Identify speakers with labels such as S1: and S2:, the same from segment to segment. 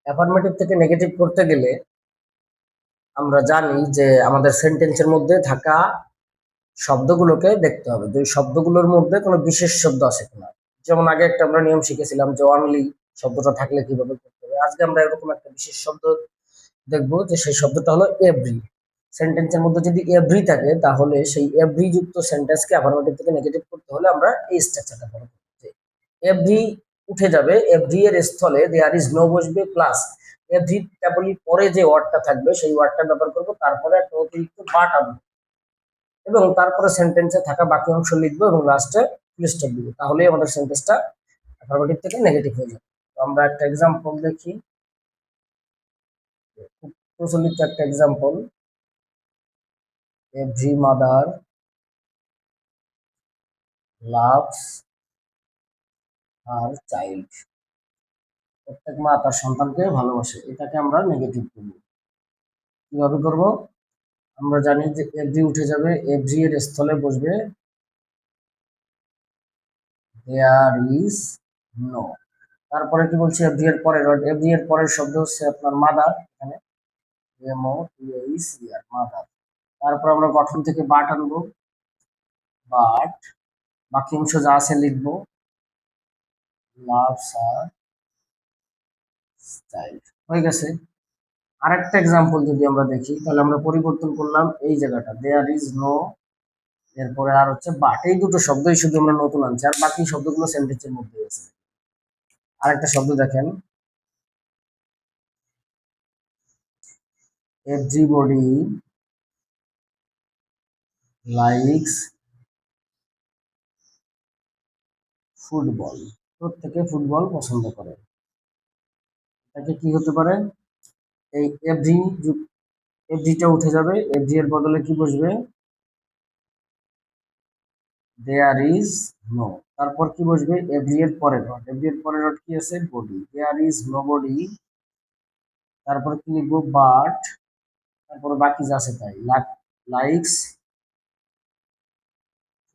S1: Affirmative থেকে negative করতে গেলে আমরা জানি যে আমাদের সেন্টেন্সের মধ্যে থাকা শব্দগুলোকে দেখতে হবে যে শব্দগুলোর মধ্যে কোনো বিশেষ শব্দ আছে কিনা। যেমন আগে একটা আমরা নিয়ম শিখেছিলাম যে অনলি শব্দটা থাকলে কিভাবে করতে হবে। আজকে আমরা এরকম একটা বিশেষ শব্দ দেখবো যে সেই শব্দটা হলো এভরি। সেন্টেন্সের মধ্যে যদি এভরি থাকে তাহলে সেই এভরি যুক্ত সেন্টেন্সকে অ্যাফার্মেটিভ থেকে নেগেটিভ করতে হলে আমরা এই স্ট্রাকচারটা ফলো করব। এভরি উঠে যাবে, এভরি এর স্থলে দেয়ার ইজ নো বসবে, প্লাস এভরি কেবলই পরে যে ওয়ার্ডটা থাকবে সেই ওয়ার্ডটা ব্যবহার করবো, তারপরে একটা অতিরিক্ত বাট আনবো এবং তারপরে সেন্টেন্সে থাকা বাকি অংশ লিখবো এবং লাস্টে ফুল স্টপ দিব। তাহলেই আমাদের সেন্টেন্সটা অ্যাফার্মেটিভ থেকে নেগেটিভ হয়ে যাবে। তো আমরা একটা এক্সাম্পল দেখি, খুব প্রচলিত একটা example, every mother loves her child. প্রত্যেক মা তার সন্তানকে ভালোবাসে, এটাকে আমরা নেগেটিভ করব। কিভাবে করব? আমরা জানি যে এভরি উঠে যাবে, এভরি এর স্থলে বসবে দেয়ার ইজ নো। তারপরে কি বলছি? এভরি এর পরের ওয়ার্ড, এভরি এর পরের শব্দ হচ্ছে আপনার মাদার, এখানে মাদার। তারপর আমরা গঠন থেকে বাট আনবো, বাট বাকি অংশ যা আছে লিখবো লাভস আর চাইল্ড। হয়ে গেছে। আরেকটা এক্সাম্পল যদি আমরা দেখি তাহলে আমরা পরিবর্তন করলাম এই জায়গাটা, দেয়ার ইজ নো, এরপরে আর হচ্ছে বাট, এই দুটো শব্দই শুধু আমরা নতুন আনছি, আর বাকি শব্দগুলো সেন্টেন্সের মধ্যে আছে। আরেকটা শব্দ দেখেন, এভরিবডি লাইকস ফুটবল। প্রত্যেকে ফুটবল পছন্দ করে। এটাকে কি হতে পারে? এই এভরি, এভরিটা উঠে যাবে, এভরি এর বদলে কি বসবে? There is no. তারপর কি বসবে? এভরি এর পরের ওয়ার্ড, এভরি এর পরের ওয়ার্ড কি আছে? Body, there is no body. তারপর কি লিখবো? বাট, তারপর বাকি যা আছে তাই, লাইকস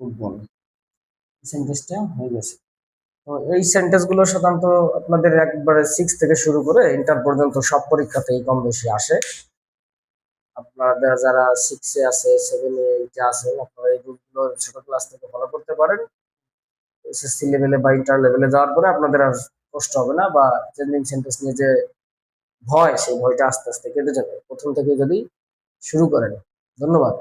S1: ফুটবল। সেন্টেন্সটা হয়ে গেছে। তো এই সেন্টেন্স গুলো সাধারণত আপনাদের একবারে 6 থেকে শুরু করে ইন্টার পর্যন্ত সব পরীক্ষাতেই কম বেশি আসে। আপনারা যারা 6 এ আছে, 7 এ, 8 এ আছেন, আপনারা এই গ্রুপগুলো ছোট ক্লাস থেকে ফলো করতে পারেন। এসএসসি লেভেলে বা ইন্টার লেভেলে যাওয়ার পরে আপনাদের আর কষ্ট হবে না, বা চেঞ্জিং সেন্টেন্স নিয়ে যে ভয়, সেই ভয়টা আস্তে আস্তে কেটে যাবে প্রথম থেকে যদি শুরু করেন। ধন্যবাদ।